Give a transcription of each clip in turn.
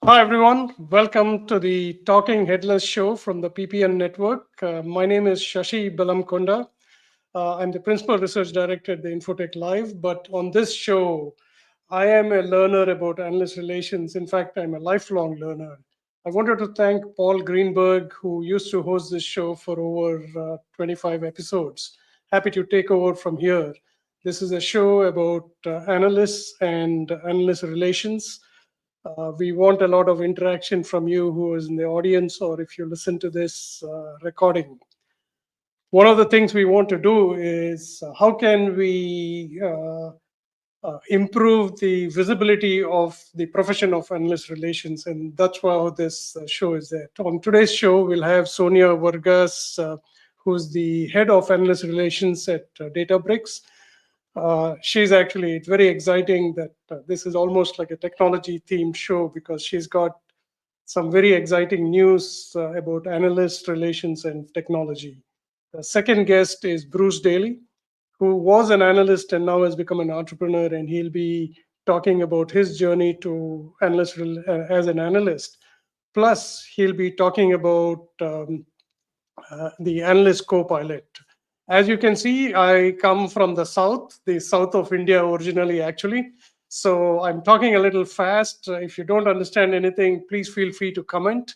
Hi, everyone. Welcome to the Talking Headless show from the PPN network. My name is Shashi Bellamkonda. I'm the Principal Research Director at the Infotech Live. But on this show, I am a learner about analyst relations. In fact, I'm a lifelong learner. I wanted to thank Paul Greenberg, who used to host this show for over 25 episodes. Happy to take over from here. This is a show about analysts and analyst relations. We want a lot of interaction from you who is in the audience or if you listen to this recording. One of the things we want to do is how can we improve the visibility of the profession of analyst relations, and that's why this show is there. On today's show, we'll have Sonya Vargas, who's the head of analyst relations at Databricks. She's actually, it's very exciting that this is almost like a technology themed show because she's got some very exciting news about analyst relations and technology. The second guest is Bruce Daley, who was an analyst and now has become an entrepreneur, and he'll be talking about his journey to as an analyst. Plus, he'll be talking about the analyst co-pilot. As you can see, I come from the south of India originally, actually. So I'm talking a little fast. If you don't understand anything, please feel free to comment.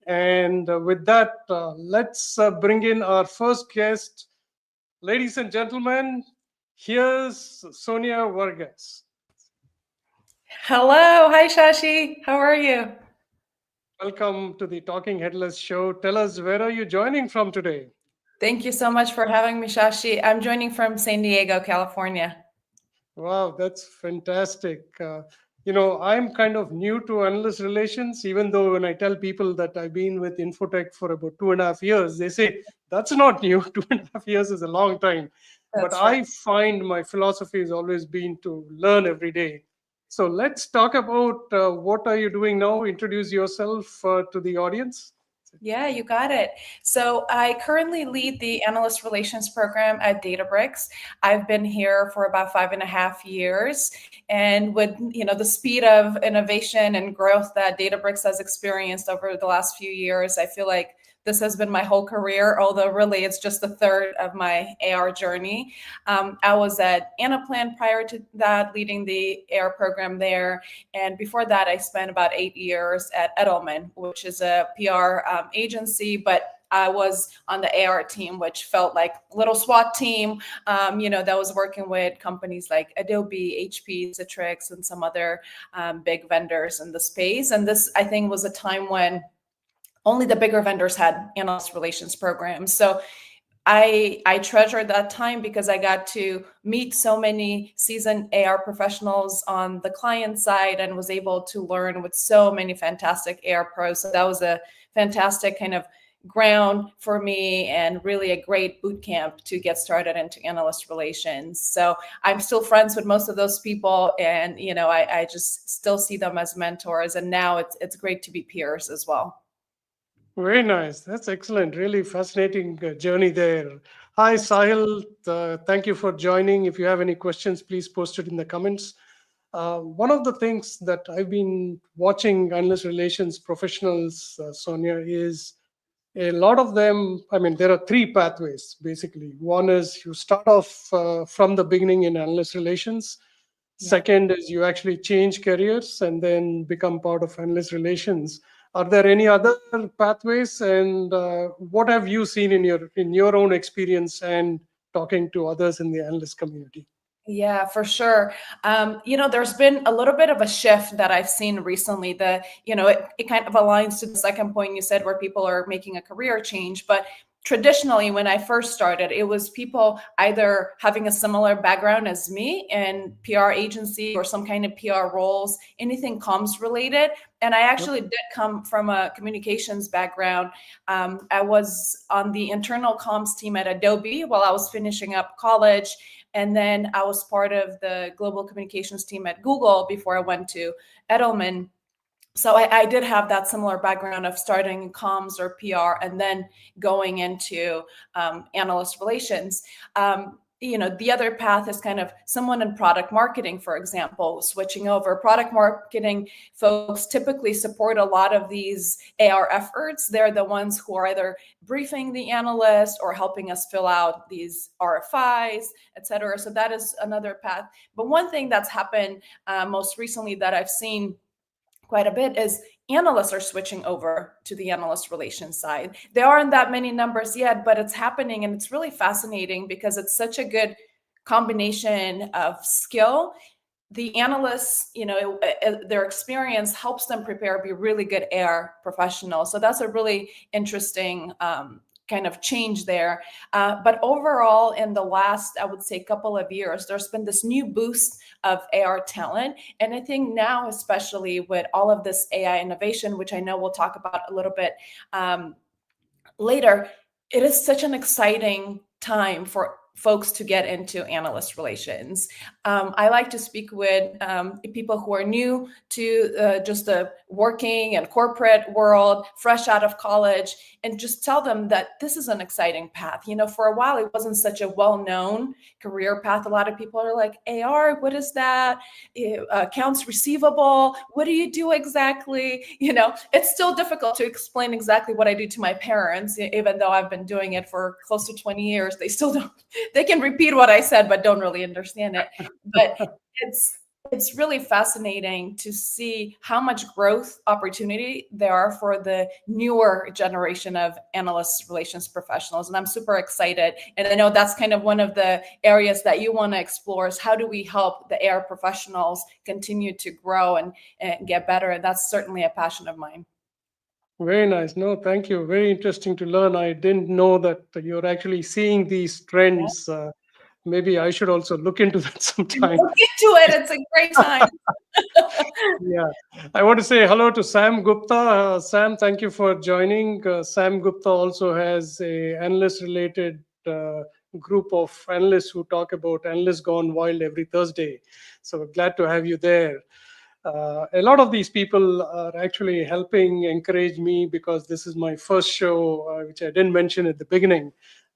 And with that, let's bring in our first guest. Ladies and gentlemen, here's Sonya Vargas. Hello. Hi, Shashi. How are you? Welcome to the Talking Headless show. Tell us, where are you joining from today? Thank you so much for having me, Shashi. I'm joining from San Diego, California. Wow, that's fantastic. I'm kind of new to analyst relations, even though when I tell people that I've been with Infotech for about 2.5 years, they say that's not new. 2.5 years is a long time. But That's right. I find my philosophy has always been to learn every day. So let's talk about what are you doing now? Introduce yourself to the audience. Yeah, you got it. So I currently lead the analyst relations program at Databricks. I've been here for about 5.5 years, and with the speed of innovation and growth that Databricks has experienced over the last few years, I feel like this has been my whole career, although really it's just a third of my AR journey. I was at Anaplan prior to that, leading the AR program there. And before that, I spent about 8 years at Edelman, which is a PR agency, but I was on the AR team, which felt like a little SWAT team, that was working with companies like Adobe, HP, Citrix, and some other big vendors in the space. And this, I think, was a time when only the bigger vendors had analyst relations programs. So I treasure that time because I got to meet so many seasoned AR professionals on the client side and was able to learn with so many fantastic AR pros. So that was a fantastic kind of ground for me and really a great boot camp to get started into analyst relations. So I'm still friends with most of those people, and I just still see them as mentors. And now it's great to be peers as well. Very nice. That's excellent. Really fascinating journey there. Hi, Sahil. Thank you for joining. If you have any questions, please post it in the comments. One of the things that I've been watching analyst relations professionals, Sonia, is a lot of them. I mean, there are three pathways basically. One is you start off from the beginning in analyst relations. Yeah. Second is you actually change careers and then become part of analyst relations. Are there any other pathways, and what have you seen in your own experience and talking to others in the analyst community? Yeah, for sure. There's been a little bit of a shift that I've seen recently. It kind of aligns to the second point you said, where people are making a career change. But traditionally, when I first started, it was people either having a similar background as me in PR agency or some kind of PR roles, anything comms related. And I Yep. actually did come from a communications background. I was on the internal comms team at Adobe while I was finishing up college. And then I was part of the global communications team at Google before I went to Edelman. So I did have that similar background of starting in comms or PR and then going into analyst relations. the other path is kind of someone in product marketing, for example, switching over. Product marketing folks typically support a lot of these AR efforts. They're the ones who are either briefing the analyst or helping us fill out these RFIs, et cetera. So that is another path. But one thing that's happened most recently that I've seen quite a bit is analysts are switching over to the analyst relations side. There aren't that many numbers yet, but it's happening, and it's really fascinating because it's such a good combination of skill. The analysts, their experience helps them prepare, be really good AR professionals. So that's a really interesting kind of change there. But overall, in the last, I would say, couple of years, there's been this new boost of AR talent. And I think now, especially with all of this AI innovation, which I know we'll talk about a little bit later, it is such an exciting time for folks to get into analyst relations. I like to speak with people who are new to just the working and corporate world, fresh out of college, and just tell them that this is an exciting path. For a while, it wasn't such a well-known career path. A lot of people are like, AR, what is that? Accounts receivable, what do you do exactly? It's still difficult to explain exactly what I do to my parents, even though I've been doing it for close to 20 years. They still don't. They can repeat what I said, but don't really understand it. But it's really fascinating to see how much growth opportunity there are for the newer generation of analyst relations professionals. And I'm super excited. And I know that's kind of one of the areas that you want to explore is how do we help the AR professionals continue to grow and get better? And that's certainly a passion of mine. Very nice. No, thank you. Very interesting to learn. I didn't know that you're actually seeing these trends. Maybe I should also look into that sometime. Look into it. It's a great time. Yeah. I want to say hello to Sam Gupta. Sam, thank you for joining. Sam Gupta also has a analyst-related group of analysts who talk about analysts gone wild every Thursday. So glad to have you there. A lot of these people are actually helping encourage me because this is my first show, which I didn't mention at the beginning.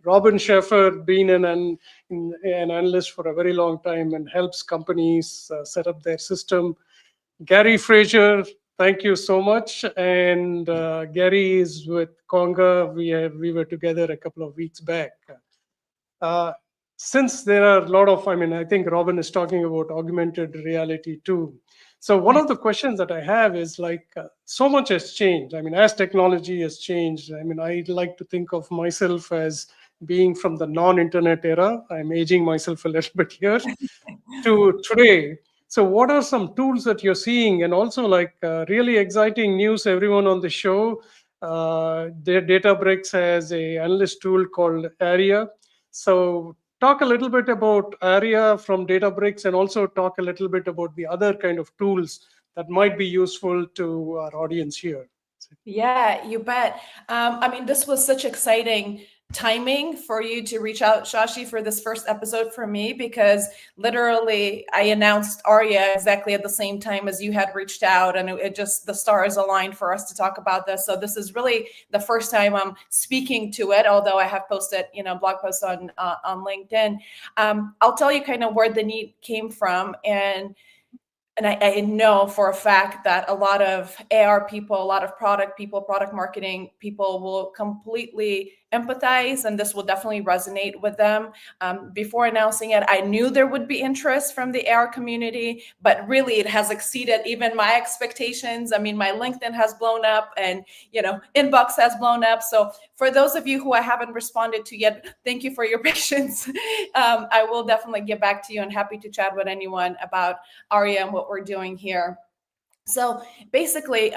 Robin Schaeffer, been an analyst for a very long time and helps companies set up their system. Gary Fraser, thank you so much. And Gary is with Conga. We were together a couple of weeks back. Since there are a lot of, I think Robin is talking about augmented reality too. So one of the questions that I have is so much has changed. As technology has changed, I like to think of myself as being from the non-internet era. I'm aging myself a little bit here to today. So what are some tools that you're seeing? And also really exciting news, everyone on the show, Databricks has a analyst tool called Area. So talk a little bit about Area from Databricks and also talk a little bit about the other kind of tools that might be useful to our audience here. Yeah, you bet. This was such exciting timing for you to reach out, Shashi, for this first episode for me, because literally I announced Arya exactly at the same time as you had reached out, and it just, the stars aligned for us to talk about this. So this is really the first time I'm speaking to it, although I have posted, blog posts on LinkedIn. I'll tell you kind of where the need came from, and I know for a fact that a lot of AR people, a lot of product people, product marketing people will completely empathize, and this will definitely resonate with them. Before announcing it, I knew there would be interest from the AR community, but really it has exceeded even my expectations. My LinkedIn has blown up, and inbox has blown up. So for those of you who I haven't responded to yet, thank you for your patience. I will definitely get back to you, and happy to chat with anyone about Arya and what we're doing here. So basically,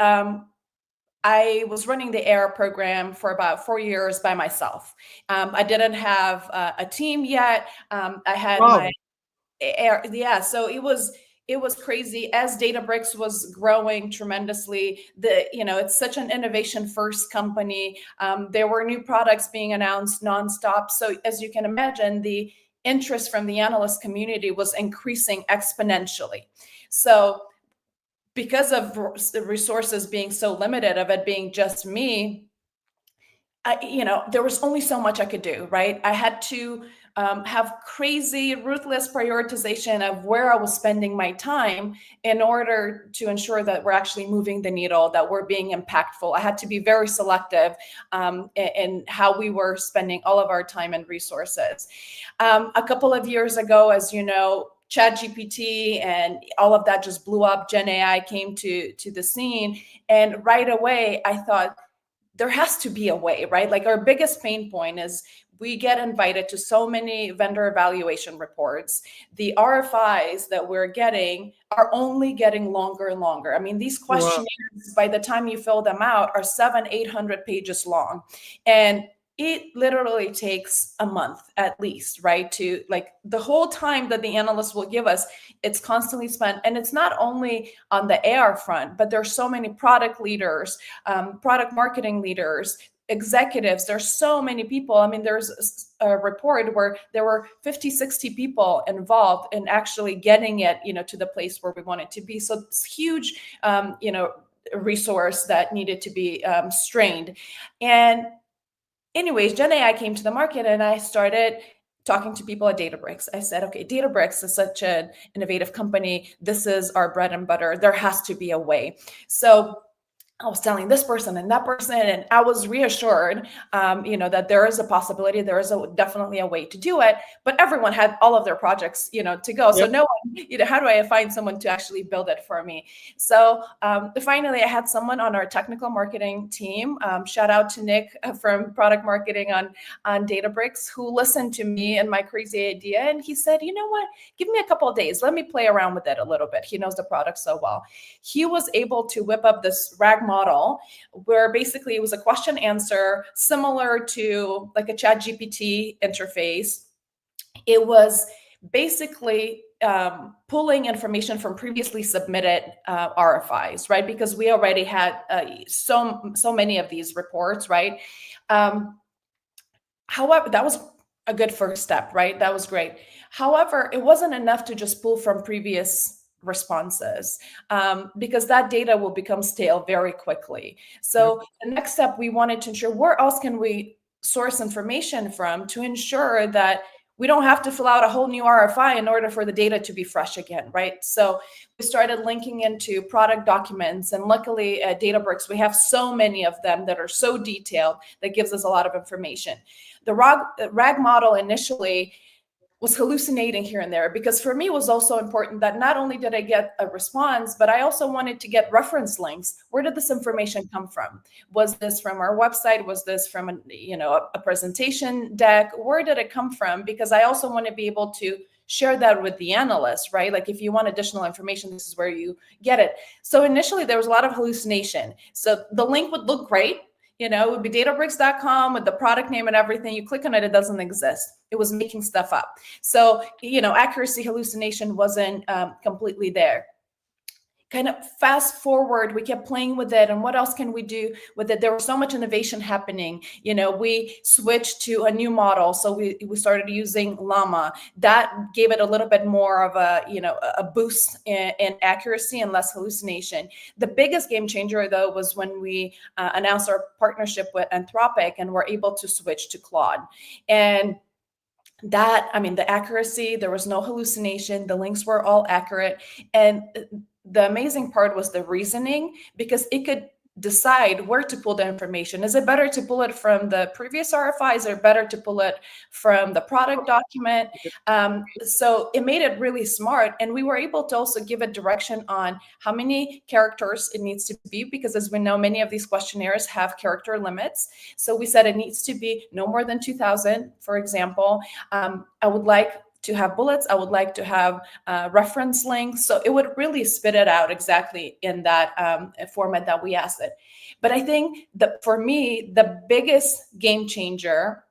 I was running the AR program for about 4 years by myself. I didn't have a team yet. I had my AR. Yeah, so it was crazy as Databricks was growing tremendously. It's such an innovation first company. There were new products being announced nonstop. So as you can imagine, the interest from the analyst community was increasing exponentially. So because of the resources being so limited, of it being just me, there was only so much I could do, right? I had to have crazy, ruthless prioritization of where I was spending my time in order to ensure that we're actually moving the needle, that we're being impactful. I had to be very selective in how we were spending all of our time and resources. A couple of years ago, as you know, ChatGPT and all of that just blew up. Gen AI came to the scene, and right away I thought, there has to be a way, right? Like, our biggest pain point is we get invited to so many vendor evaluation reports. The RFIs that we're getting are only getting longer and longer. I mean, these Wow. questionnaires, by the time you fill them out, are 700-800 pages long. And it literally takes a month at least, right? To, like, the whole time that the analyst will give us, it's constantly spent. And it's not only on the AR front, but there's so many product leaders, product marketing leaders, executives. There's so many people. I mean, there's a report where there were 50, 60 people involved in actually getting it, to the place where we want it to be. So it's huge, resource that needed to be strained. And anyways, Gen AI came to the market, and I started talking to people at Databricks. I said, okay, Databricks is such an innovative company. This is our bread and butter. There has to be a way. So I was telling this person and that person, and I was reassured, that there is a possibility, there is definitely a way to do it. But everyone had all of their projects, to go. So Yep. no one, how do I find someone to actually build it for me? So finally, I had someone on our technical marketing team. Shout out to Nick from product marketing on Databricks, who listened to me and my crazy idea, and he said, you know what? Give me a couple of days. Let me play around with it a little bit. He knows the product so well. He was able to whip up this RAG model where basically it was a question answer similar to like a ChatGPT interface. It was basically pulling information from previously submitted RFIs, right? Because we already had so many of these reports, right? However, that was a good first step, right? That was great. However, it wasn't enough to just pull from previous responses because that data will become stale very quickly. So the next step, we wanted to ensure where else can we source information from to ensure that we don't have to fill out a whole new RFI in order for the data to be fresh again, right? So we started linking into product documents, and luckily at Databricks, we have so many of them that are so detailed that gives us a lot of information. The RAG model initially was hallucinating here and there, because for me it was also important that not only did I get a response, but I also wanted to get reference links. Where did this information come from? Was this from our website? Was this from a presentation deck? Where did it come from? Because I also want to be able to share that with the analyst, right? Like, if you want additional information, this is where you get it. So initially there was a lot of hallucination. So the link would look great. It would be databricks.com with the product name and everything. You click on it, it doesn't exist. It was making stuff up. So, accuracy hallucination wasn't completely there. Kind of fast forward, we kept playing with it, and what else can we do with it? There was so much innovation happening. We switched to a new model, so we started using Llama. That gave it a little bit more of a boost in accuracy and less hallucination. The biggest game changer, though, was when we announced our partnership with Anthropic and were able to switch to Claude. And that, the accuracy, there was no hallucination. The links were all accurate. And the amazing part was the reasoning, because it could decide where to pull the information. Is it better to pull it from the previous RFIs, or better to pull it from the product document? So it made it really smart. And we were able to also give it direction on how many characters it needs to be, because as we know, many of these questionnaires have character limits. So we said it needs to be no more than 2,000, for example. I would like to have bullets. I would like to have reference links. So it would really spit it out exactly in that format that we asked it. But I think that for me, the biggest game changer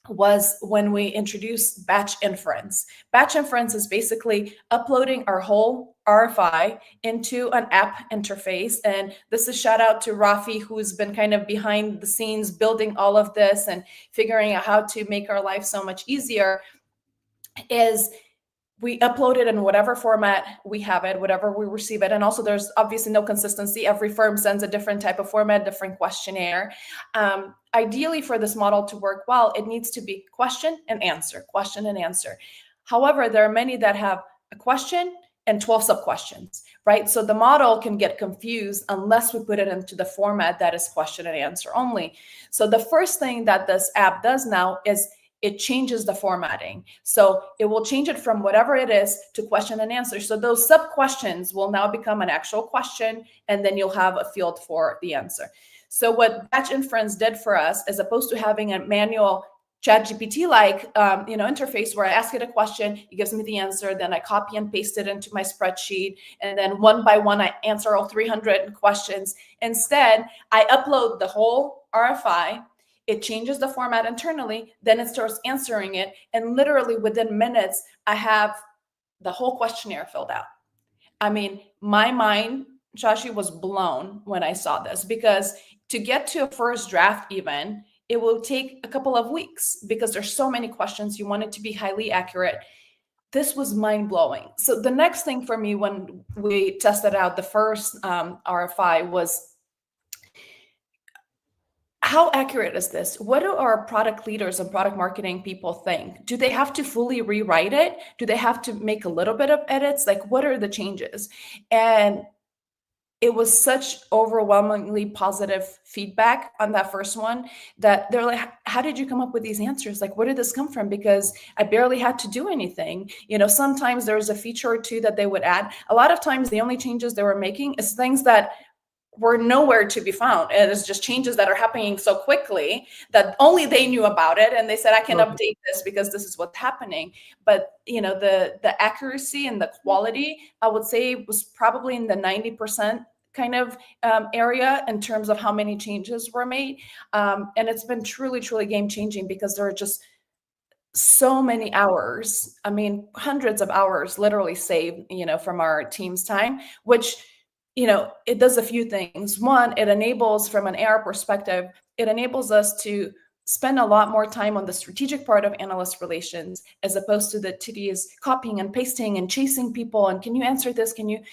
was when we introduced batch inference. Batch inference is basically uploading our whole RFI into an app interface. And this is shout out to Rafi, who's been kind of behind the scenes building all of this and figuring out how to make our life so much easier. Is we upload it in whatever format we have it, whatever we receive it. And also there's obviously no consistency. Every firm sends a different type of format, different questionnaire. Ideally for this model to work well, it needs to be question and answer, question and answer. However, there are many that have a question and 12 sub-questions, right? So the model can get confused unless we put it into the format that is question and answer only. So the first thing that this app does now is it changes the formatting. So it will change it from whatever it is to question and answer. So those sub-questions will now become an actual question, and then you'll have a field for the answer. So what batch inference did for us, as opposed to having a manual ChatGPT-like interface where I ask it a question, it gives me the answer, then I copy and paste it into my spreadsheet, and then one by one I answer all 300 questions. Instead, I upload the whole RFI, it changes the format internally, then it starts answering it, and literally within minutes, I have the whole questionnaire filled out. I mean, my mind, Shashi, was blown when I saw this, because to get to a first draft even, it will take a couple of weeks because there's so many questions. You want it to be highly accurate. This was mind-blowing. So the next thing for me when we tested out the first RFI was, how accurate is this? What do our product leaders and product marketing people think? Do they have to fully rewrite it? Do they have to make a little bit of edits? Like, what are the changes? And it was such overwhelmingly positive feedback on that first one that they're like, how did you come up with these answers? Like, where did this come from? Because I barely had to do anything. Sometimes there's a feature or two that they would add. A lot of times the only changes they were making is things that were nowhere to be found. And it's just changes that are happening so quickly that only they knew about it. And they said, I can update this because this is what's happening. But, the accuracy and the quality, I would say, was probably in the 90% kind of area in terms of how many changes were made. And it's been truly, truly game changing because there are just so many hours. I mean, hundreds of hours literally saved, from our team's time, which it does a few things. One, it enables, from an AR perspective, it enables us to spend a lot more time on the strategic part of analyst relations, as opposed to the tedious copying and pasting and chasing people. And can you answer this? Can you,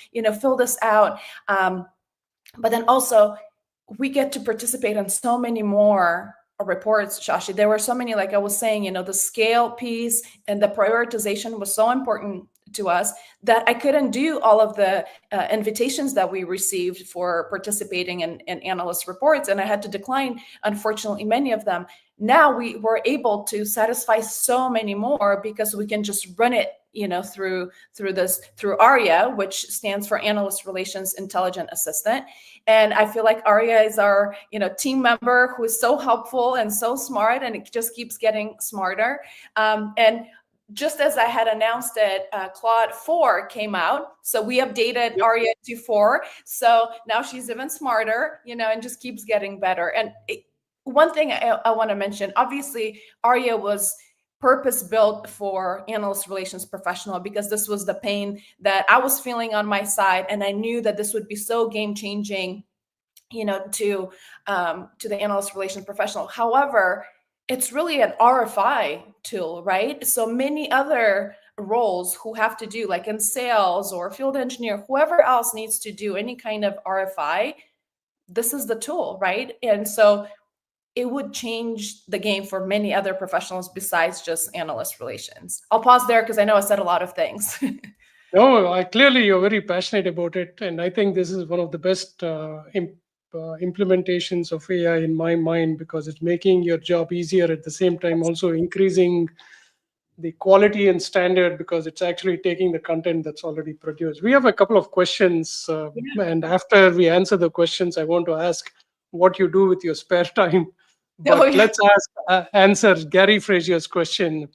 fill this out? But then also we get to participate in so many more reports, Shashi. There were so many, like I was saying, the scale piece and the prioritization was so important to us that I couldn't do all of the invitations that we received for participating in analyst reports. And I had to decline, unfortunately, many of them. Now we were able to satisfy so many more because we can just run it, through ARIA, which stands for Analyst Relations Intelligent Assistant. And I feel like ARIA is our, team member who is so helpful and so smart, and it just keeps getting smarter. And just as I had announced it, Claude 4 came out. So we updated ARIA to 4. So now she's even smarter, and just keeps getting better. And one thing I want to mention, obviously, ARIA was purpose-built for analyst relations professional because this was the pain that I was feeling on my side. And I knew that this would be so game-changing, to the analyst relations professional. However, it's really an RFI tool, right? So many other roles who have to do, like in sales or field engineer, whoever else needs to do any kind of RFI, this is the tool, right? And so it would change the game for many other professionals besides just analyst relations. I'll pause there because I know I said a lot of things. No, clearly you're very passionate about it. And I think this is one of the best implementations of AI in my mind, because it's making your job easier, at the same time also increasing the quality and standard, because it's actually taking the content that's already produced. We have a couple of questions, and after we answer the questions, I want to ask what you do with your spare time. But let's answer Gary Frazier's question.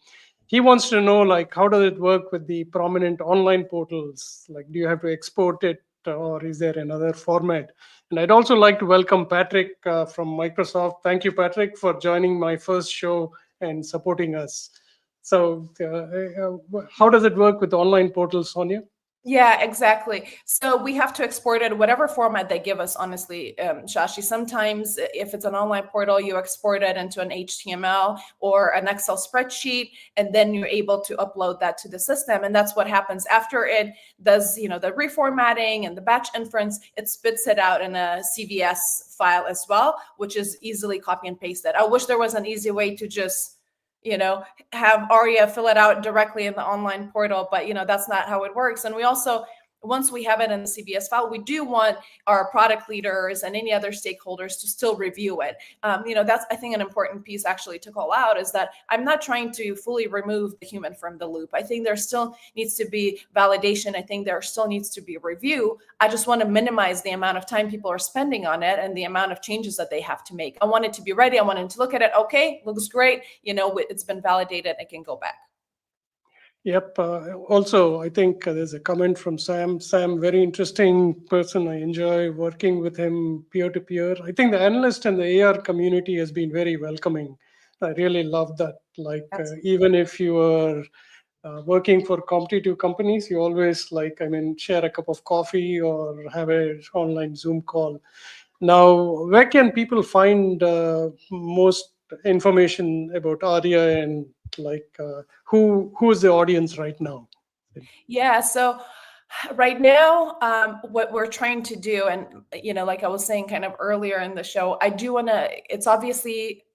He wants to know, like, how does it work with the prominent online portals? Like, do you have to export it, or is there another format? And I'd also like to welcome Patrick from Microsoft. Thank you, Patrick, for joining my first show and supporting us. So how does it work with online portals, Sonya? Yeah, exactly. So we have to export it whatever format they give us, honestly, Shashi. Sometimes if it's an online portal, you export it into an HTML or an Excel spreadsheet, and then you're able to upload that to the system. And that's what happens after it does, the reformatting and the batch inference, it spits it out in a CVS file as well, which is easily copy and pasted. I wish there was an easy way to just have Aria fill it out directly in the online portal, but that's not how it works. And we also, once we have it in the CVS file, we do want our product leaders and any other stakeholders to still review it. That's, I think, an important piece actually to call out, is that I'm not trying to fully remove the human from the loop. I think there still needs to be validation. I think there still needs to be review. I just want to minimize the amount of time people are spending on it and the amount of changes that they have to make. I want it to be ready. I want them to look at it. Okay, looks great. It's been validated. It can go back. Yep. Also, I think there's a comment from Sam. Sam, very interesting person. I enjoy working with him peer to peer. I think the analyst and the AR community has been very welcoming. I really love that. Like, even if you are working for competitive companies, you always share a cup of coffee or have a online Zoom call. Now, where can people find most information about Arya, and who is the audience right now? Yeah. So right now, what we're trying to do, and like I was saying kind of earlier in the show, I do want to. It's obviously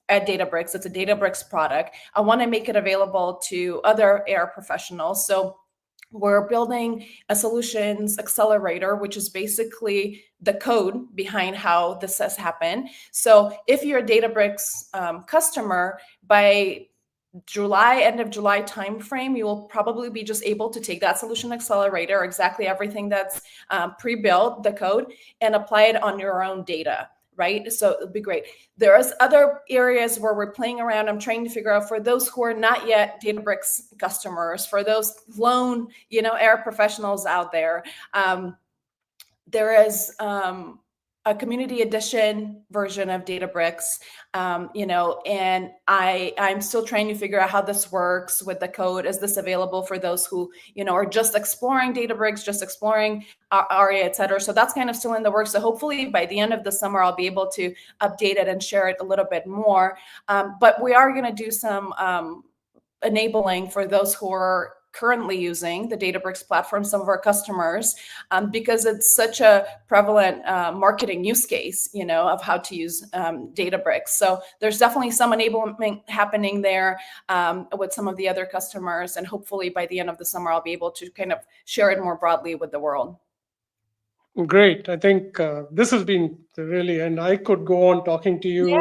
at Databricks. It's a Databricks product. I want to make it available to other AR professionals. So we're building a solutions accelerator, which is basically the code behind how this has happened. So if you're a Databricks customer, by end of July timeframe, you will probably be just able to take that solution accelerator, exactly everything that's pre-built, the code, and apply it on your own data. Right. So it'll be great. There's other areas where we're playing around. I'm trying to figure out, for those who are not yet Databricks customers, for those lone, AR professionals out there, there is a community edition version of Databricks, and I'm still trying to figure out how this works with the code. Is this available for those who, are just exploring Databricks, just exploring Aria, et cetera? So that's kind of still in the works. So hopefully by the end of the summer, I'll be able to update it and share it a little bit more. But we are going to do some enabling for those who are currently using the Databricks platform, some of our customers, because it's such a prevalent marketing use case, of how to use Databricks. So there's definitely some enablement happening there with some of the other customers. And hopefully by the end of the summer, I'll be able to kind of share it more broadly with the world. Great. I think this has been really, and I could go on talking to you.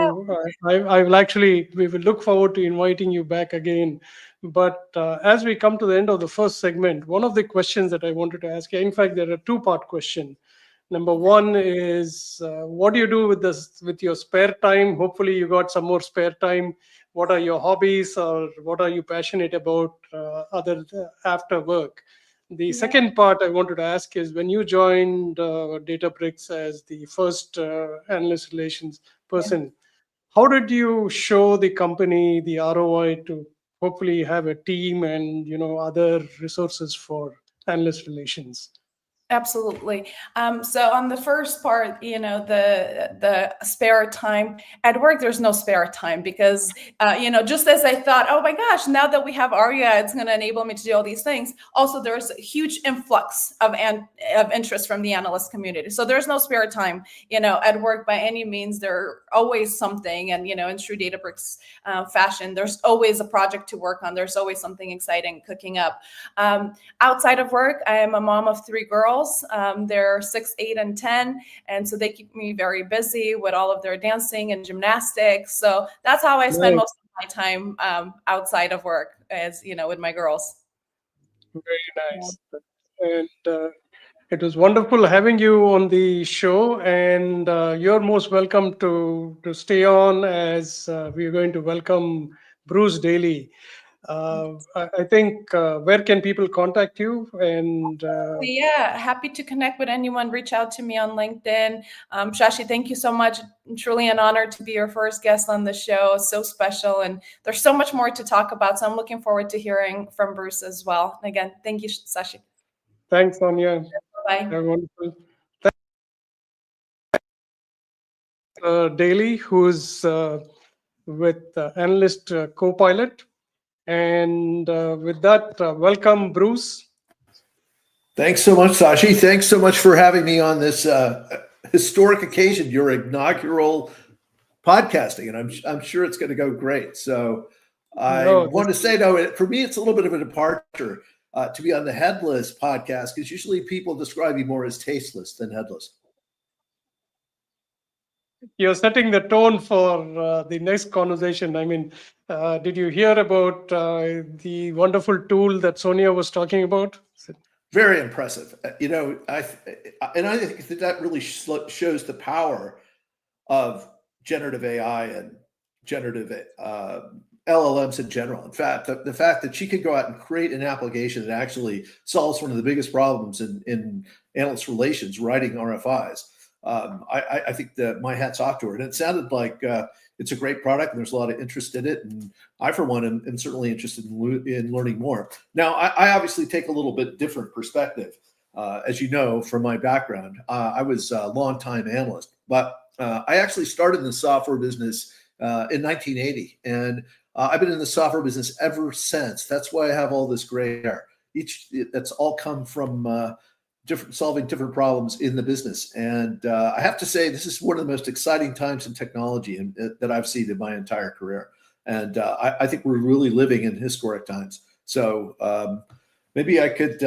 I will actually, we will look forward to inviting you back again. But as we come to the end of the first segment, one of the questions that I wanted to ask you, in fact, there are two-part question. Number one is, what do you do with your spare time? Hopefully, you got some more spare time. What are your hobbies, or what are you passionate about after work? The second part I wanted to ask is, when you joined Databricks as the first analyst relations person, how did you show the company the ROI to hopefully have a team and other resources for analyst relations? Absolutely. So on the first part, the spare time at work, there's no spare time because, just as I thought, oh my gosh, now that we have Aria, it's going to enable me to do all these things. Also, there's a huge influx of interest from the analyst community. So there's no spare time, at work by any means. There's always something, and, in true Databricks fashion, there's always a project to work on. There's always something exciting cooking up. Outside of work, I am a mom of 3 girls. They're 6, 8, and 10. And so they keep me very busy with all of their dancing and gymnastics. So that's how I spend most of my time outside of work, as with my girls. Very nice. And it was wonderful having you on the show. And you're most welcome to stay on, as we're going to welcome Bruce Daley. I think, where can people contact you? And yeah, happy to connect with anyone. Reach out to me on LinkedIn. Shashi, thank you so much. Truly an honor to be your first guest on the show. So special. And there's so much more to talk about. So I'm looking forward to hearing from Bruce as well. And again, thank you, Shashi. Thanks, Sonya. Bye. Have a wonderful. Daley, who's with Analyst Copilot. And with that, welcome, Bruce. Thanks so much, Shashi. Thanks so much for having me on this historic occasion, your inaugural podcasting, and I'm sure it's going to go great. So I want to say, though, for me, it's a little bit of a departure to be on the Headless podcast, because usually people describe you more as tasteless than headless. You're setting the tone for the next conversation. I mean, did you hear about the wonderful tool that Sonya was talking about? Very impressive. I think that really shows the power of generative AI and generative LLMs in general. In fact, the fact that she could go out and create an application that actually solves one of the biggest problems in analyst relations, writing RFIs. I think that my hat's off to her. And it sounded like it's a great product and there's a lot of interest in it. And I, for one, am certainly interested in learning more. Now, I obviously take a little bit different perspective. As you know, from my background, I was a longtime analyst, but I actually started in the software business in 1980. And I've been in the software business ever since. That's why I have all this gray hair. That's all come from solving different problems in the business. And I have to say, this is one of the most exciting times in technology that I've seen in my entire career. And I think we're really living in historic times. So maybe I could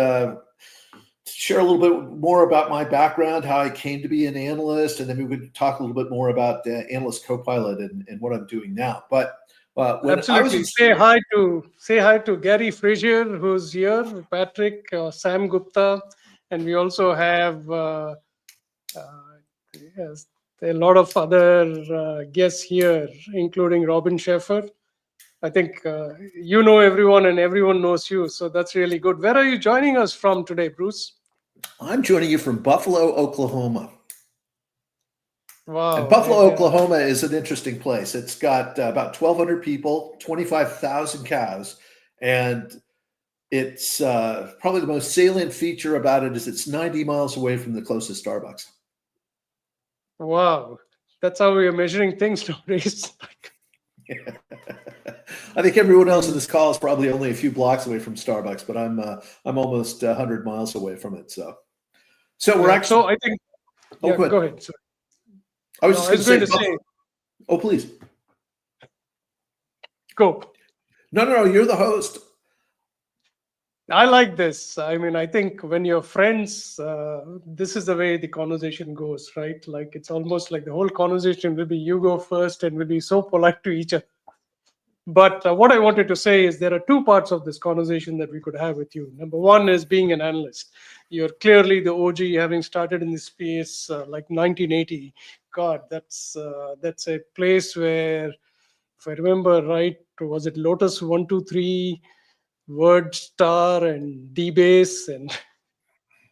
share a little bit more about my background, how I came to be an analyst, and then we would talk a little bit more about Analyst Copilot and what I'm doing now. But when absolutely, say hi to Gary Frazier, who's here, Patrick, Sam Gupta, and we also have yes, a lot of other guests here, including Robin Schaeffer. I think you know everyone and everyone knows you, so that's really good. Where are you joining us from today, Bruce? I'm joining you from Buffalo, Oklahoma. Wow. And Buffalo, Oklahoma is an interesting place. It's got about 1,200 people, 25,000 cows, and it's probably the most salient feature about it is it's 90 miles away from the closest Starbucks. Wow. That's how we are measuring things nowadays. I think everyone else in this call is probably only a few blocks away from Starbucks, but I'm almost 100 miles away from it. So we're actually. So I think. Oh, yeah, go ahead. Sorry. I was just going to say. Oh, please. Go. No. You're the host. I like this. I mean, I think when you're friends, this is the way the conversation goes, right? Like it's almost like the whole conversation will be you go first and we'll be so polite to each other. But what I wanted to say is there are two parts of this conversation that we could have with you. Number one is being an analyst. You're clearly the OG, having started in this space like 1980. God, that's a place where, if I remember right, was it Lotus 123, Word Star, and DBase,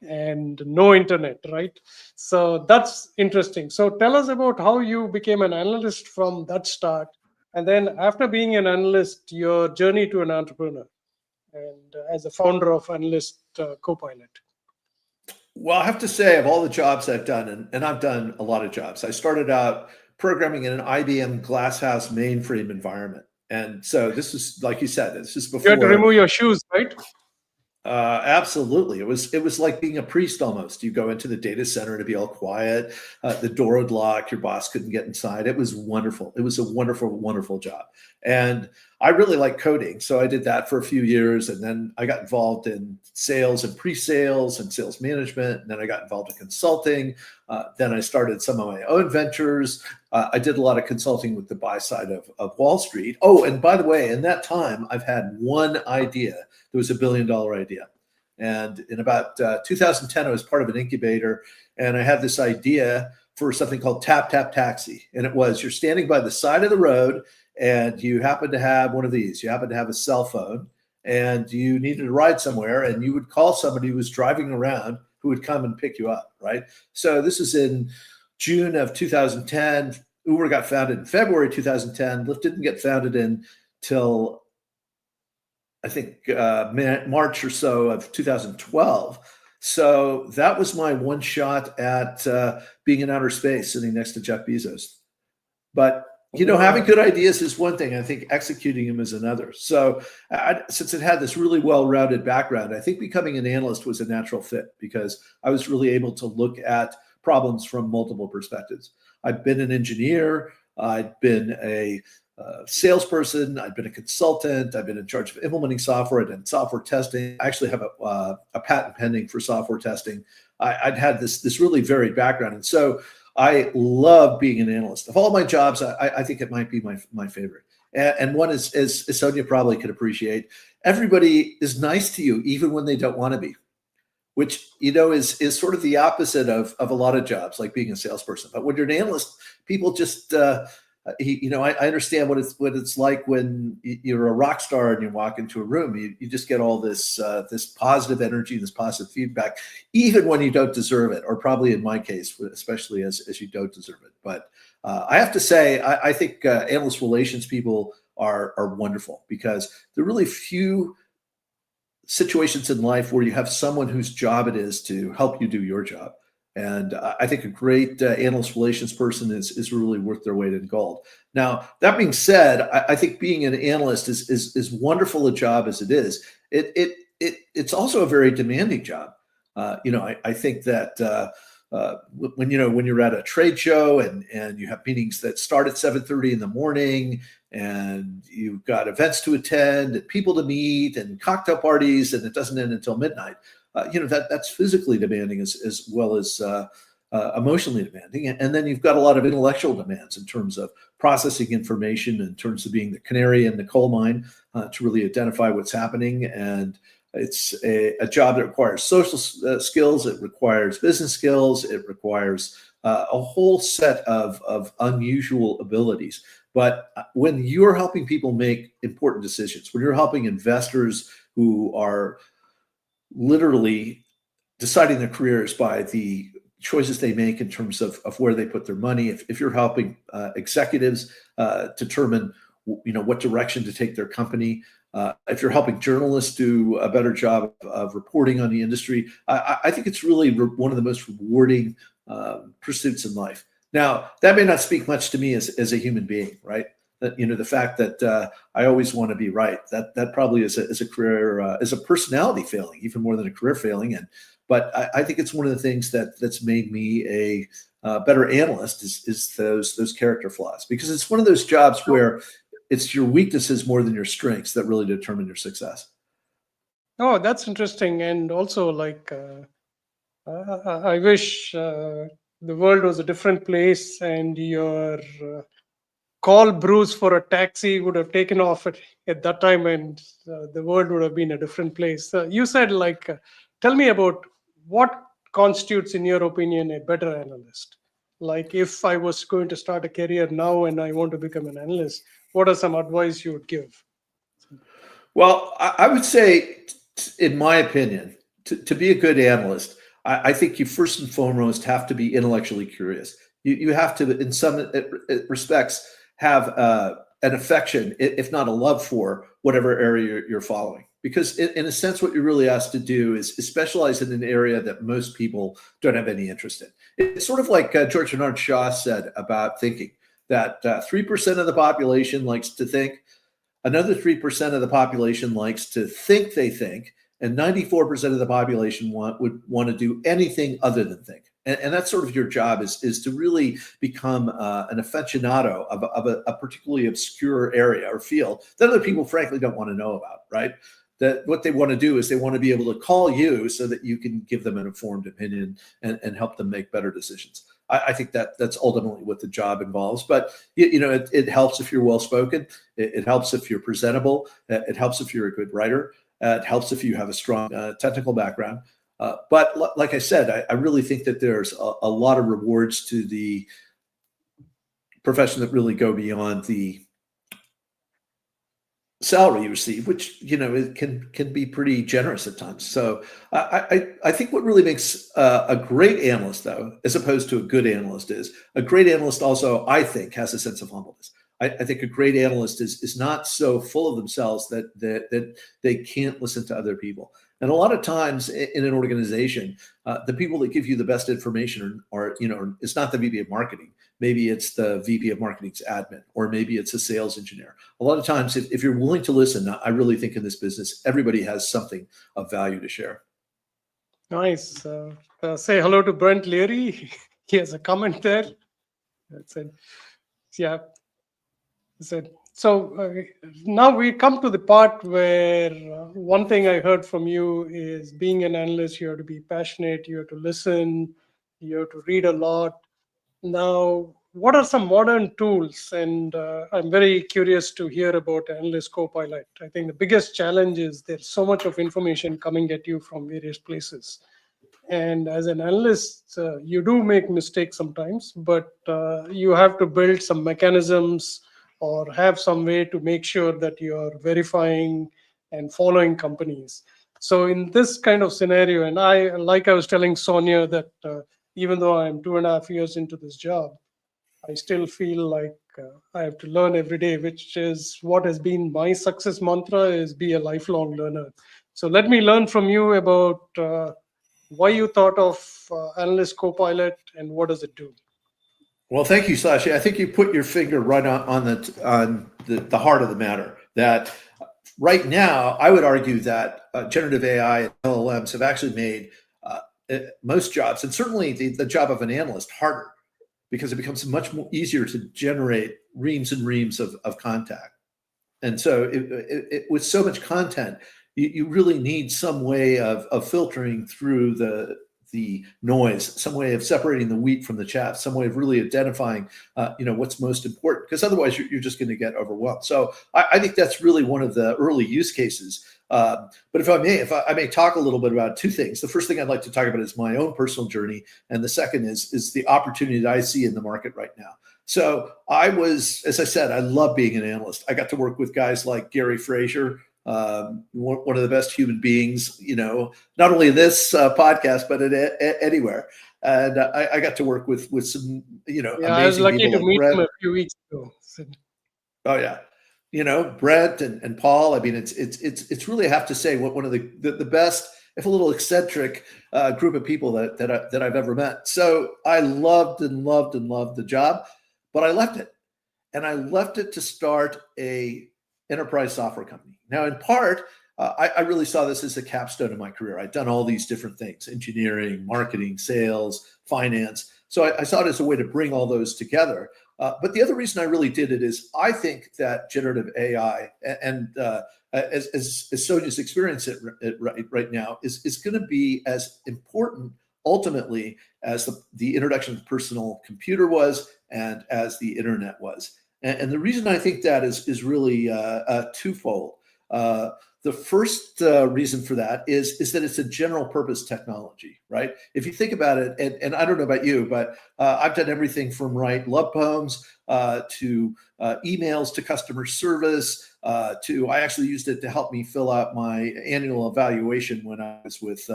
and no internet, right? So that's interesting. So tell us about how you became an analyst from that start. And then after being an analyst, your journey to an entrepreneur and as a founder of Analyst Copilot. Well, I have to say, of all the jobs I've done, and I've done a lot of jobs, I started out programming in an IBM Glasshouse mainframe environment. And so this is, like you said, this is before. You had to remove your shoes, right? Absolutely. It was like being a priest almost. You go into the data center to be all quiet. The door would lock. Your boss couldn't get inside. It was wonderful. It was a wonderful, wonderful job. And I really like coding. So I did that for a few years. And then I got involved in sales and pre-sales and sales management. And then I got involved in consulting. Then I started some of my own ventures. I did a lot of consulting with the buy side of Wall Street. Oh, and by the way, in that time, I've had one idea. It was $1 billion idea. And in about 2010, I was part of an incubator, and I had this idea for something called Tap Tap Taxi. And it was, you're standing by the side of the road, and you happen to have one of these. You happen to have a cell phone, and you needed to ride somewhere, and you would call somebody who was driving around who would come and pick you up, right? So this is in June of 2010. Uber got founded in February 2010. Lyft didn't get founded until I think March or so of 2012. So that was my one shot at being in outer space, sitting next to Jeff Bezos. But having good ideas is one thing. I think executing them is another. So since it had this really well-rounded background, I think becoming an analyst was a natural fit because I was really able to look at problems from multiple perspectives. I've been an engineer. I've been a salesperson. I've been a consultant. I've been in charge of implementing software. I've done software testing. I actually have a patent pending for software testing. I'd had this really varied background. And so I love being an analyst. Of all my jobs, I think it might be my favorite. And one is, as Sonya probably could appreciate, everybody is nice to you, even when they don't want to be, which, is sort of the opposite of a lot of jobs, like being a salesperson. But when you're an analyst, people just, I understand what it's like when you're a rock star and you walk into a room. You just get all this positive energy, this positive feedback, even when you don't deserve it, or probably in my case, especially as you don't deserve it. But I have to say, I think analyst relations people are wonderful because there are really few situations in life where you have someone whose job it is to help you do your job. And I think a great analyst relations person is really worth their weight in gold. Now, that being said, I think being an analyst is wonderful a job as it is. It's also a very demanding job. I think that when you're at a trade show and you have meetings that start at 7:30 in the morning, and you've got events to attend and people to meet and cocktail parties, and it doesn't end until midnight. That's physically demanding as well as emotionally demanding. And then you've got a lot of intellectual demands in terms of processing information, in terms of being the canary in the coal mine to really identify what's happening. And it's a job that requires social skills. It requires business skills. It requires a whole set of unusual abilities. But when you're helping people make important decisions, when you're helping investors who are literally deciding their careers by the choices they make in terms of where they put their money, if you're helping executives determine what direction to take their company, if you're helping journalists do a better job of reporting on the industry, I think it's really one of the most rewarding pursuits in life. Now, that may not speak much to me as a human being, right? That, the fact that I always want to be right, that probably is a career, is a personality failing, even more than a career failing. But I think it's one of the things that's made me a better analyst is those character flaws, because it's one of those jobs where it's your weaknesses more than your strengths that really determine your success. Oh, that's interesting. And also, like, I wish the world was a different place and your call Bruce for a taxi would have taken off at that time, and the world would have been a different place. You said, like, tell me about what constitutes, in your opinion, a better analyst. Like, if I was going to start a career now and I want to become an analyst, what are some advice you would give? Well, I would say, in my opinion, to be a good analyst, I think you first and foremost have to be intellectually curious. You have to, in some respects, have an affection, if not a love for whatever area you're following. Because in a sense, what you're really asked to do is specialize in an area that most people don't have any interest in. It's sort of like George Bernard Shaw said about thinking, that 3% of the population likes to think, another 3% of the population likes to think they think, and 94% of the population would want to do anything other than think. And that's sort of your job is to really become an aficionado of a particularly obscure area or field that other people, frankly, don't want to know about, right? That what they want to do is they want to be able to call you so that you can give them an informed opinion and help them make better decisions. I think that's ultimately what the job involves. But it helps if you're well-spoken. It helps if you're presentable. It helps if you're a good writer. It helps if you have a strong technical background. But like I said, I really think that there's a lot of rewards to the profession that really go beyond the salary you receive, which it can be pretty generous at times. So I think what really makes a great analyst, though, as opposed to a good analyst, is a great analyst also, I think, has a sense of humbleness. I think a great analyst is not so full of themselves that they can't listen to other people. And a lot of times in an organization, the people that give you the best information are, it's not the VP of marketing. Maybe it's the VP of marketing's admin, or maybe it's a sales engineer. A lot of times, if you're willing to listen, I really think in this business, everybody has something of value to share. Nice. Say hello to Brent Leary. He has a comment there. That's it. Yeah. So now we come to the part where one thing I heard from you is being an analyst, you have to be passionate, you have to listen, you have to read a lot. Now, what are some modern tools? And I'm very curious to hear about Analyst Copilot. I think the biggest challenge is there's so much of information coming at you from various places. And as an analyst, you do make mistakes sometimes, but you have to build some mechanisms or have some way to make sure that you're verifying and following companies. So in this kind of scenario, and I was telling Sonya that even though I'm 2.5 years into this job, I still feel like I have to learn every day, which is what has been my success mantra, is be a lifelong learner. So let me learn from you about why you thought of Analyst Copilot and what does it do? Well, thank you, Shashi. I think you put your finger right on the heart of the matter. That right now, I would argue that generative AI and LLMs have actually made most jobs, and certainly the job of an analyst, harder, because it becomes much more easier to generate reams and reams of contact. And so with so much content, you really need some way of filtering through the noise, some way of separating the wheat from the chaff, some way of really identifying, what's most important, because otherwise you're just going to get overwhelmed. So I think that's really one of the early use cases. But if I may talk a little bit about two things. The first thing I'd like to talk about is my own personal journey, and the second is the opportunity that I see in the market right now. So as I said, I love being an analyst. I got to work with guys like Gary Frazier, one of the best human beings, not only in this podcast, but anywhere. And I got to work with some, amazing I was lucky people to like meet Brett. him a few weeks ago. Oh yeah. Brett and Paul. I mean, it's really, I have to say, one of the best, if a little eccentric, group of people that I've ever met. So I loved the job, but I left it, and I left it to start a enterprise software company. Now, in part, I really saw this as a capstone in my career. I'd done all these different things: engineering, marketing, sales, finance. So I saw it as a way to bring all those together. But the other reason I really did it is I think that generative AI and as Sonya's experience it right now is going to be as important ultimately as the introduction of the personal computer was, and as the internet was. And the reason I think that is really twofold. The first reason for that is that it's a general purpose technology, right? If you think about it, and I don't know about you, but I've done everything from write love poems to emails to customer service to I actually used it to help me fill out my annual evaluation when I was with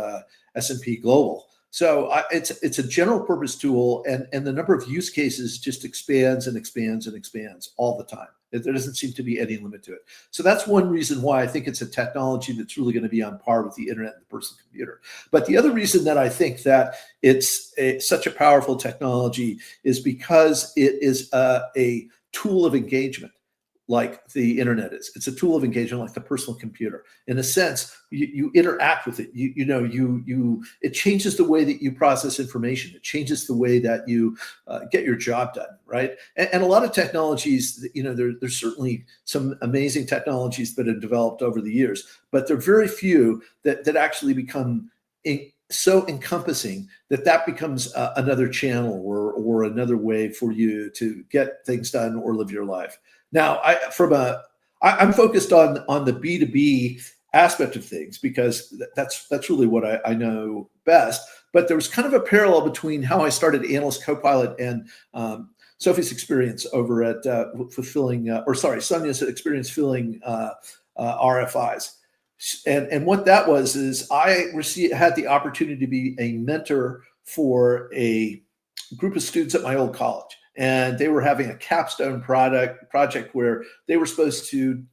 S&P Global. So it's a general purpose tool, and the number of use cases just expands and expands and expands all the time. There doesn't seem to be any limit to it. So that's one reason why I think it's a technology that's really going to be on par with the internet and the personal computer. But the other reason that I think that it's such a powerful technology is because it is a tool of engagement, like the internet is. It's a tool of engagement like the personal computer. In a sense, you interact with it. It changes the way that you process information. It changes the way that you get your job done, right? And a lot of technologies, there's certainly some amazing technologies that have developed over the years, but there are very few that actually become so encompassing that becomes another channel or another way for you to get things done or live your life. Now, I'm focused on the B2B aspect of things because that's really what I know best. But there was kind of a parallel between how I started Analyst Copilot and Sophie's experience over at Sonya's experience filling RFIs. And what that was is I had the opportunity to be a mentor for a group of students at my old college. And they were having a capstone project where they were supposed to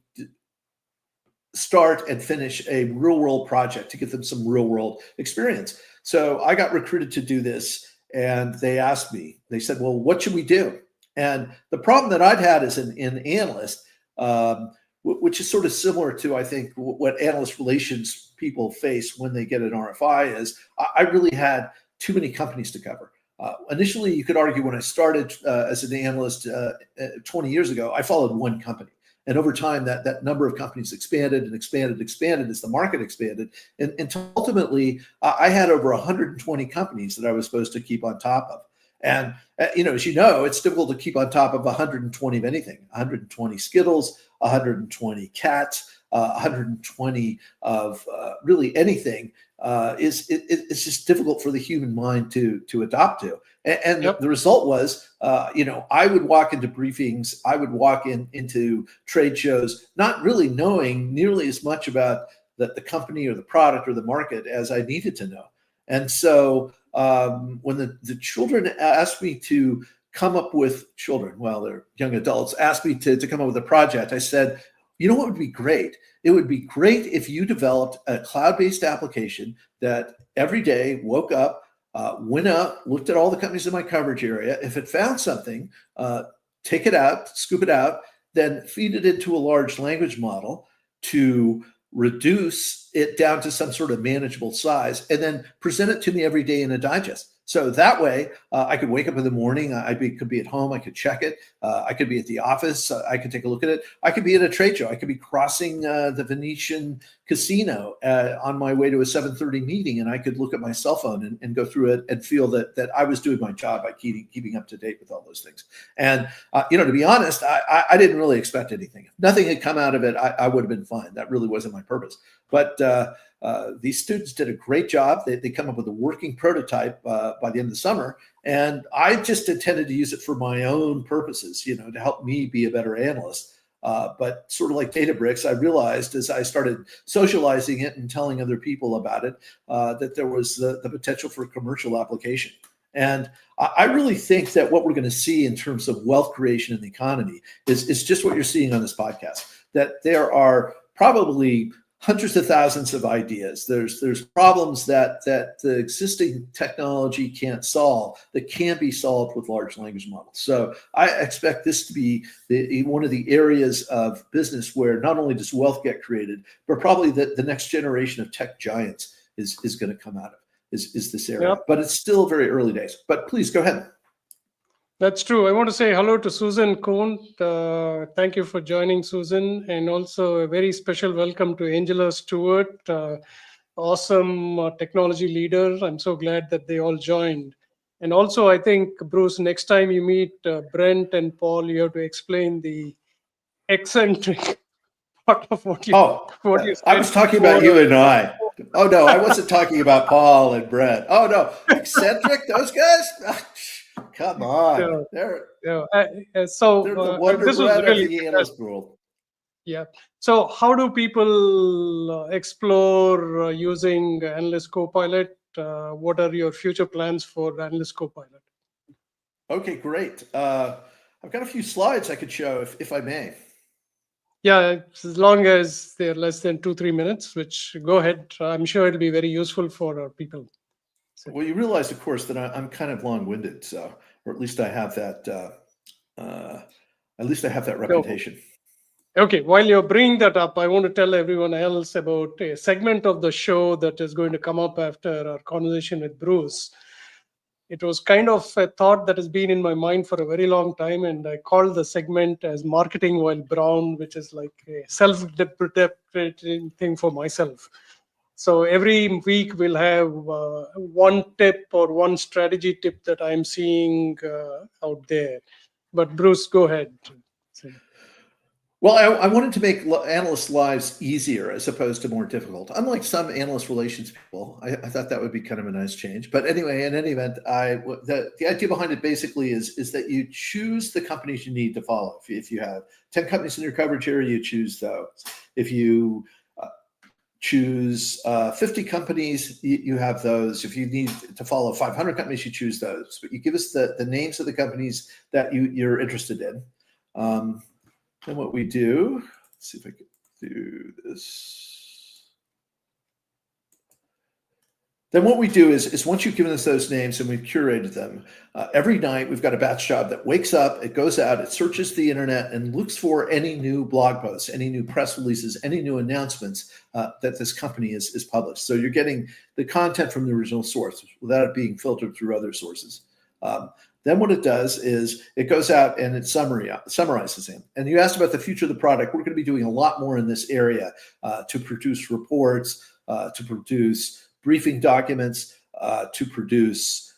start and finish a real world project to get them some real world experience. So I got recruited to do this, and they asked me, they said, well, what should we do? And the problem that I'd had as an analyst, which is sort of similar to, I think, what analyst relations people face when they get an RFI, is I really had too many companies to cover. Initially, you could argue when I started as an analyst 20 years ago, I followed one company. And over time, that number of companies expanded and expanded as the market expanded. And ultimately, I had over 120 companies that I was supposed to keep on top of. And, as you know, it's difficult to keep on top of 120 of anything, 120 Skittles, 120 cats, 120 of really anything. It's just difficult for the human mind to adopt to. And Yep. the result was, I would walk into briefings, I would walk into trade shows, not really knowing nearly as much about the company or the product or the market as I needed to know. And so when the children asked me to come up with they're young adults, asked me to come up with a project, I said, you know what would be great? It would be great if you developed a cloud-based application that every day woke up, went up, looked at all the companies in my coverage area. If it found something, take it out, scoop it out, then feed it into a large language model to reduce it down to some sort of manageable size, and then present it to me every day in a digest. So that way, I could wake up in the morning. Could be at home. I could check it. I could be at the office. I could take a look at it. I could be at a trade show. I could be crossing the Venetian casino on my way to a 7:30 meeting, and I could look at my cell phone and go through it and feel that I was doing my job by keeping up to date with all those things. And to be honest, I didn't really expect anything. If nothing had come out of it, I would have been fine. That really wasn't my purpose. But these students did a great job. They come up with a working prototype by the end of the summer, and I just intended to use it for my own purposes, to help me be a better analyst. But sort of like Databricks, I realized as I started socializing it and telling other people about it, that there was the potential for commercial application. And I really think that what we're going to see in terms of wealth creation in the economy is just what you're seeing on this podcast, that there are probably hundreds of thousands of ideas. There's problems that the existing technology can't solve that can be solved with large language models. So I expect this to be one of the areas of business where not only does wealth get created, but probably the next generation of tech giants is going to come out of is this area. Yep. But it's still very early days. But please go ahead. That's true. I want to say hello to Susan Kohn. Thank you for joining, Susan. And also a very special welcome to Angela Stewart, awesome technology leader. I'm so glad that they all joined. And also, I think, Bruce, next time you meet Brent and Paul, you have to explain the eccentric part of what you said. I was talking about you and I. Oh, no, I wasn't talking about Paul and Brent. Oh, no, eccentric, those guys? Come on. They're the wonder this was bread really of the analyst world. Yeah. So how do people explore using Analyst Copilot? What are your future plans for Analyst Copilot? Okay, great. I've got a few slides I could show if I may. Yeah, as long as they're less than 2-3 minutes, which go ahead. I'm sure it'll be very useful for our people. So. Well, you realize, of course, that I'm kind of long-winded, so, or at least I have that. Reputation. Okay, while you're bringing that up, I want to tell everyone else about a segment of the show that is going to come up after our conversation with Bruce. It was kind of a thought that has been in my mind for a very long time, and I called the segment as Marketing While Brown, which is like a self-deprecating thing for myself. So every week we'll have one tip or one strategy tip that I'm seeing out there. But Bruce, go ahead. Well, I wanted to make analysts' lives easier as opposed to more difficult. Unlike some analyst relations people, I thought that would be kind of a nice change. But anyway, in any event, the idea behind it basically is that you choose the companies you need to follow. If you have 10 companies in your coverage area, you choose those. If you choose 50 companies, you have those. If you need to follow 500 companies, you choose those. But you give us the names of the companies that you're interested in. And what we do, let's see if I can do this. Then what we do is once you've given us those names and we've curated them, every night we've got a batch job that wakes up, it goes out, it searches the internet and looks for any new blog posts, any new press releases, any new announcements that this company is published. So you're getting the content from the original source without it being filtered through other sources. Then what it does is it goes out and it summarizes it. And you asked about the future of the product. We're going to be doing a lot more in this area to produce reports, to produce briefing documents, to produce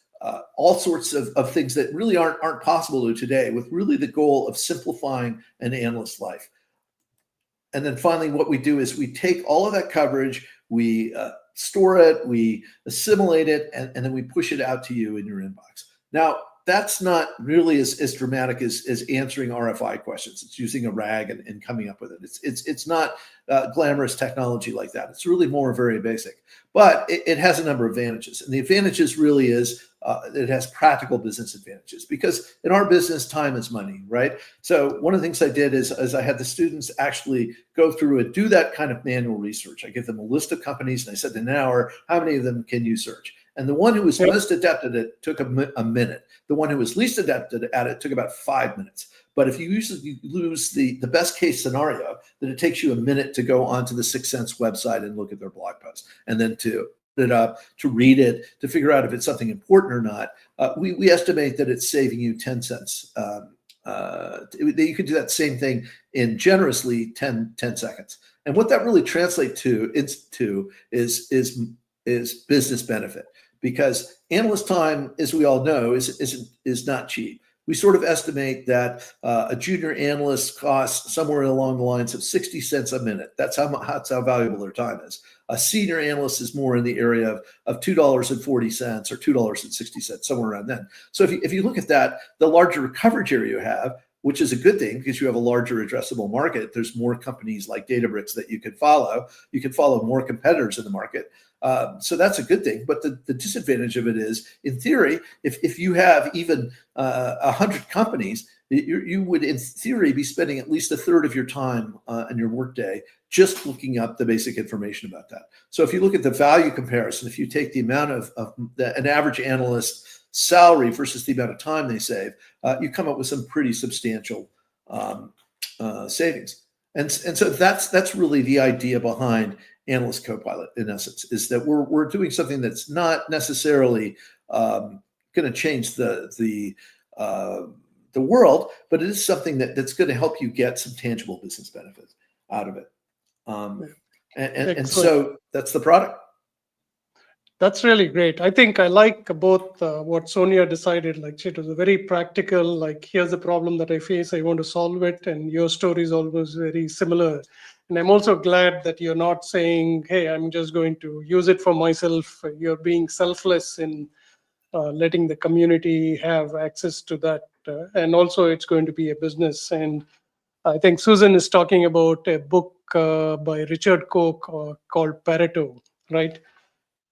all sorts of things that really aren't possible to today, with really the goal of simplifying an analyst's life. And then finally, what we do is we take all of that coverage, we store it, we assimilate it, and then we push it out to you in your inbox. Now, that's not really as dramatic as answering RFI questions. It's using a RAG and coming up with it. It's not glamorous technology like that. It's really more very basic, but it has a number of advantages. And the advantages really is it has practical business advantages, because in our business, time is money, right? So one of the things I did is I had the students actually go through and do that kind of manual research. I give them a list of companies and I said, in an hour, how many of them can you search? And the one who was most adept at it took a minute. The one who was least adept at it took about 5 minutes. But if you usually lose the best case scenario, that it takes you a minute to go onto the 6 Sense website and look at their blog post, and then to put it up, to read it, to figure out if it's something important or not. We estimate that it's saving you 10 cents. You could do that same thing in generously 10 seconds. And what that really translates to is business benefit, because analyst time, as we all know, is not cheap. We sort of estimate that a junior analyst costs somewhere along the lines of 60 cents a minute. That's how valuable their time is. A senior analyst is more in the area of $2.40 or $2.60, somewhere around then. So if you look at that, the larger coverage area you have, which is a good thing because you have a larger addressable market. There's more companies like Databricks that you can follow. You can follow more competitors in the market. So that's a good thing. But the disadvantage of it is, in theory, if you have even 100 companies, you would, in theory, be spending at least a third of your time in your workday just looking up the basic information about that. So if you look at the value comparison, if you take the amount of an average analyst salary versus the amount of time they save, you come up with some pretty substantial savings. And so that's really the idea behind Analyst Copilot, in essence, is that we're doing something that's not necessarily going to change the world, but it is something that's going to help you get some tangible business benefits out of it. And so that's the product. That's really great. I think I like both what Sonya decided. Like, it was a very practical, like, here's the problem that I face, I want to solve it. And your story is almost very similar. And I'm also glad that you're not saying, hey, I'm just going to use it for myself. You're being selfless in letting the community have access to that. And also it's going to be a business. And I think Susan is talking about a book by Richard Koch called Pareto, right?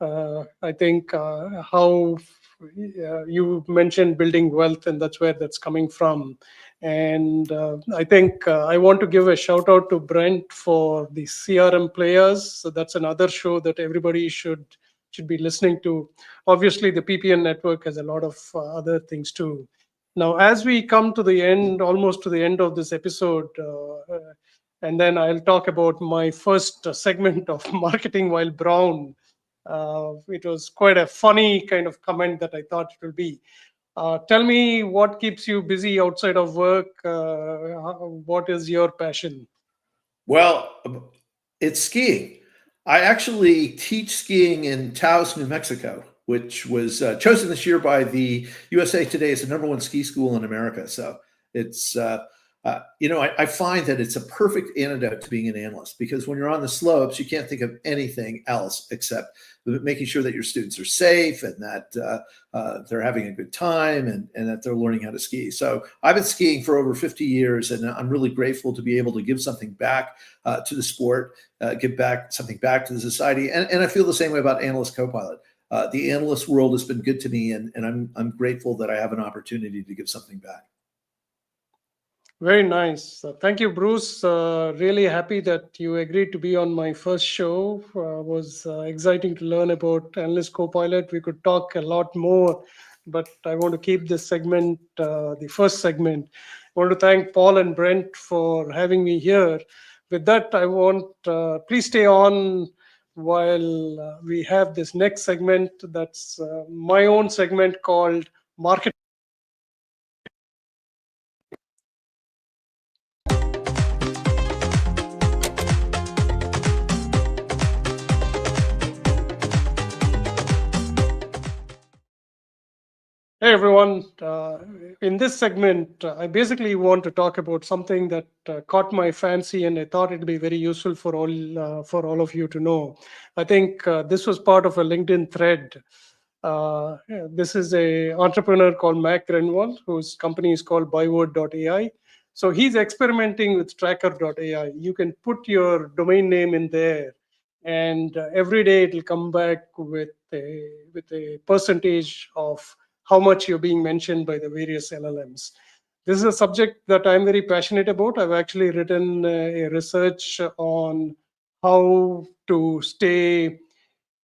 I think how you mentioned building wealth, and that's where that's coming from. And I think I want to give a shout out to Brent for the CRM players. So that's another show that everybody should be listening to. Obviously, the PPN network has a lot of other things too. Now, as we come to the end, almost to the end of this episode, and then I'll talk about my first segment of Marketing While Brown. It was quite a funny kind of comment that I thought it will be. Tell me what keeps you busy outside of work. What is your passion? Well, it's skiing. I actually teach skiing in Taos, New Mexico, which was chosen this year by the USA Today as the #1 ski school in America. So it's, I find that it's a perfect antidote to being an analyst, because when you're on the slopes, you can't think of anything else except making sure that your students are safe and that they're having a good time and that they're learning how to ski. So I've been skiing for over 50 years, and I'm really grateful to be able to give something back to the sport, give something back to the society. And I feel the same way about Analyst Copilot. The analyst world has been good to me, and I'm grateful that I have an opportunity to give something back. Very nice. Thank you, Bruce. Really happy that you agreed to be on my first show. Was exciting to learn about Analyst Copilot. We could talk a lot more, but I want to keep this segment, the first segment. I want to thank Paul and Brent for having me here. With that, I want, please stay on while we have this next segment. That's my own segment called Market. Hey everyone, in this segment, I basically want to talk about something that caught my fancy, and I thought it'd be very useful for all of you to know. I think this was part of a LinkedIn thread. Yeah, this is a entrepreneur called Mac Grenwald, whose company is called Byword.ai. So he's experimenting with Tracker.ai. You can put your domain name in there, and every day it'll come back with a percentage of how much you're being mentioned by the various LLMs. This is a subject that I'm very passionate about. I've actually written a research on how to stay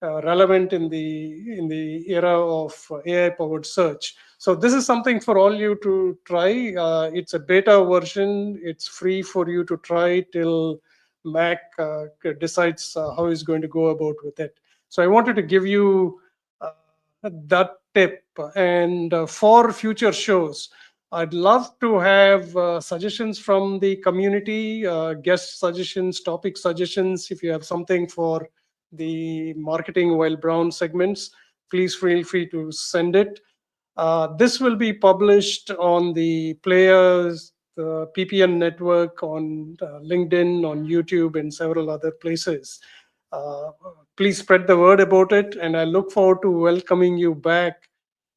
relevant in the era of AI-powered search. So this is something for all you to try. It's a beta version. It's free for you to try till Mac decides how he's going to go about with it. So I wanted to give you that tip. And for future shows, I'd love to have suggestions from the community, guest suggestions, topic suggestions. If you have something for the marketing while brown segments, please feel free to send it. This will be published on the Players, the PPN network, on LinkedIn, on YouTube, and several other places. Please spread the word about it, and I look forward to welcoming you back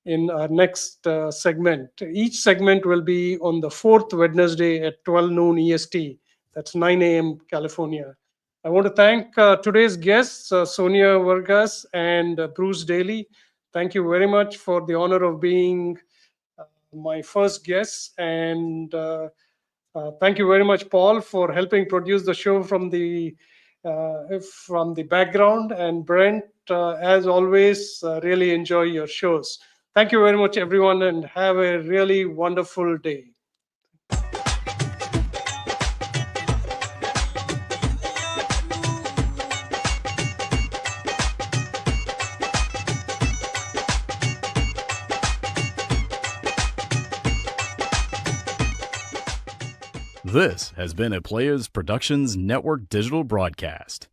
in our next segment. Each segment will be on the fourth Wednesday at 12 noon EST. That's 9 a.m. California. I want to thank today's guests, Sonya Vargas and Bruce Daley. Thank you very much for the honor of being my first guest. And thank you very much, Paul, for helping produce the show from the background. And Brent, as always, really enjoy your shows. Thank you very much, everyone, and have a really wonderful day. This has been a Players Productions Network digital broadcast.